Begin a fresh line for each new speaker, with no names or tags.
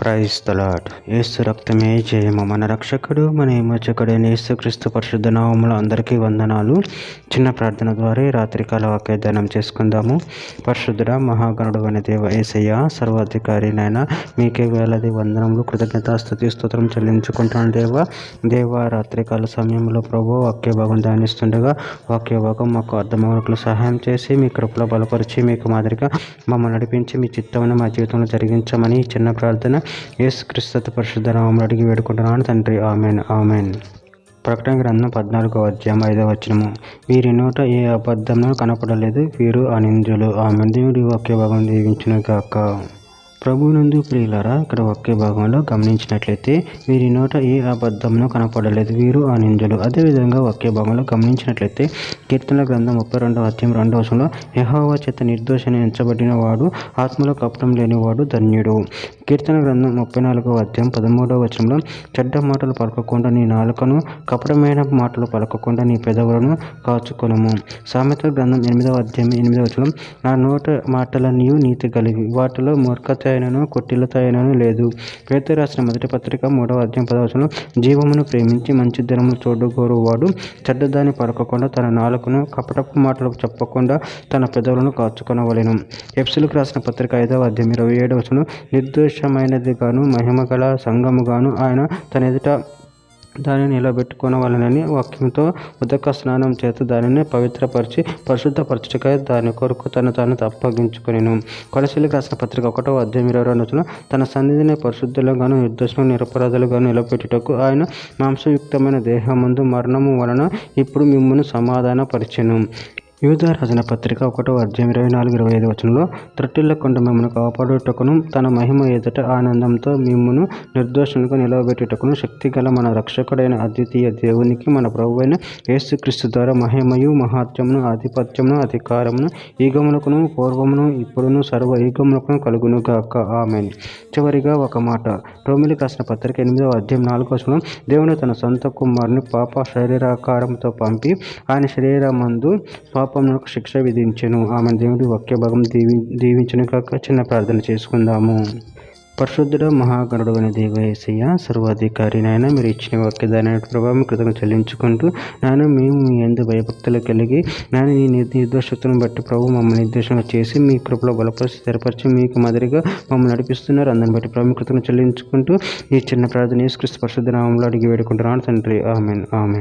Christ the lord. యేసు రక్తమే జయము. మన రక్షకుడు మన విమోచకుడైన యేసుక్రీస్తు పరిశుద్ధ నామములో అందరికీ వందనాలు. చిన్న ప్రార్థన ద్వారా రాత్రికాల వాక్యదానం చేసుకుందాము. పరిశుద్ధుడ మహాగణుడు అనే దేవ యేసయ్య, సర్వాధికారి నాయన, మీకే వేలాది వందనములు, కృతజ్ఞత, స్తుతి, స్తోత్రం చెల్లించుకుంటున్నాను దేవ రాత్రికాల సమయంలో ప్రభు వాక్య భాగం ధ్యానిస్తుండగా వాక్య భాగం మాకు అర్థమవునట్లు సహాయం చేసి మీ కృపలో బలపరిచి మీకు మాదిరిగా మమ్మల్ని నడిపించి మీ చిత్తమును మా జీవితంలో జరిగించమని చిన్న ప్రార్థన యేసుక్రీస్తు పరిశుద్ధ నామములో అడిగి వేడుకుంటున్నాను తండ్రి. Amen amen. ప్రకటన గ్రంథం 14వ అధ్యాయం 5వ వచనము. వీరి నోట ఏ అబద్ధమును కనపడలేదు, వీరు అనింద్యులు. ఆమెన్. దేవుడి వాక్య భాగం దీవించును గాక. ప్రభువునందు ప్రియులారా, ఇక్కడ వాక్య భాగంలో గమనించినట్లయితే వీరి నోట ఏ అబద్ధమును కనపడలేదు, వీరు అనింద్యులు. అదేవిధంగా వాక్య భాగంలో గమనించినట్లయితే కీర్తనల గ్రంథం 32వ అధ్యాయం 2వ వచనంలో యెహోవా చేత నిర్దోషిని ఎంచబడిన వాడు, ఆత్మలో కపటం లేనివాడు ధన్యుడు. కీర్తన గ్రంథం 34వ అధ్యాయం 13వ వచనంలో చెడ్డ మాటలు పలకకుండా నీ నాలుకను, కపటమైన మాటలు పలకకుండా నీ పెదవులను కాచుకొనుము. సామెతల గ్రంథం 8వ అధ్యాయం 8వ వచనం నా నోట మాటలన్నీ నీతి కలిగి, వాటిలో మూర్ఖత అయినను కొట్టిలత అయినను లేదు. పేతురు రాసిన మొదటి పత్రిక 3వ అధ్యాయం 10వ వచనం జీవమును ప్రేమించి మంచి దినములు చూడగోరువాడు చెడ్డదాన్ని పలకకుండా తన నాలుకను, కపటపు మాటలు చెప్పకుండా తన పెదవులను కాచుకొనవలెను. ఎఫెసీయులకు రాసిన పత్రిక 5వ అధ్యాయం 27వ వచనం నిర్దోషమైనదిగాను మహిమగల సంఘముగాను ఆయన తన ఎదుట దానిని నిలబెట్టుకొనవలెనని వాక్యంతో ఉదక స్నానం చేత దానిని పవిత్రపరిచి పరిశుద్ధపరచుటకై దాని కొరకు తాను అప్పగించుకొనెను. కొలస్సీయులకు రాసిన పత్రిక 1వ అధ్యాయం 22వ వచనం తన సన్నిధిని పరిశుద్ధులుగాను నిర్దోషులను నిరపరాధులుగాను నిలబెట్టుటకు ఆయన మాంసయుక్తమైన దేహమందు మరణము వలన ఇప్పుడు మిమ్మును సమాధానపరిచెను. యూదా రాసిన పత్రిక 1వ అధ్యాయం 24-25 వచనంలో త్రొట్టిల్లకుండా మిమ్మల్ని కాపాడుటకును తన మహిమ ఎదుట ఆనందంతో మిమ్మును నిర్దోషులుగా నిలవబెట్టుటకును శక్తిగల మన రక్షకుడైన అద్వితీయ దేవునికి మన ప్రభువైన యేసుక్రీస్తు ద్వారా మహిమయు మహాత్మ్యమును ఆధిపత్యమును అధికారమును యుగములకును పూర్వమును ఇప్పుడును సర్వ యుగములకును కలుగును గాక. ఆమేన్. చివరిగా ఒక మాట. రోమీయులకు రాసిన పత్రిక 8వ అధ్యాయం 4వ వచనం దేవుడు తన సొంత కుమారుని పాప శరీరాకారంతో పంపి ఆయన శరీరమందు పాపమునకు శిక్ష విధించెను. ఆమె. దేవుడి వాక్య భాగం దీవించును కాక. చిన్న ప్రార్థన చేసుకుందాము. పరిశుద్ధుడ మహాగణుడు అనే దేవ యేసయ్య, సర్వాధికారి నాయన, మీరు ఇచ్చిన వాక్యదాని ప్రభావం కృతజ్ఞత చెల్లించుకుంటూ నాయన మేము మీ యందు భయభక్తులు కలిగి నాయన నీ నిర్దోషతను బట్టి ప్రభు మమ్మల్ని నిర్దోషంగా చేసి మీ కృపలో బలపరిచి స్థిరపరిచి మీకు మాదిరిగా మమ్మల్ని నడిపిస్తున్నారు. అందరిని బట్టి ప్రభు కృతజ్ఞత చెల్లించుకుంటూ ఈ చిన్న ప్రార్థన యేసుక్రీస్తు పరిశుద్ధ నామములో అడిగి వేడుకుంటున్నాను తండ్రి. Amen amen.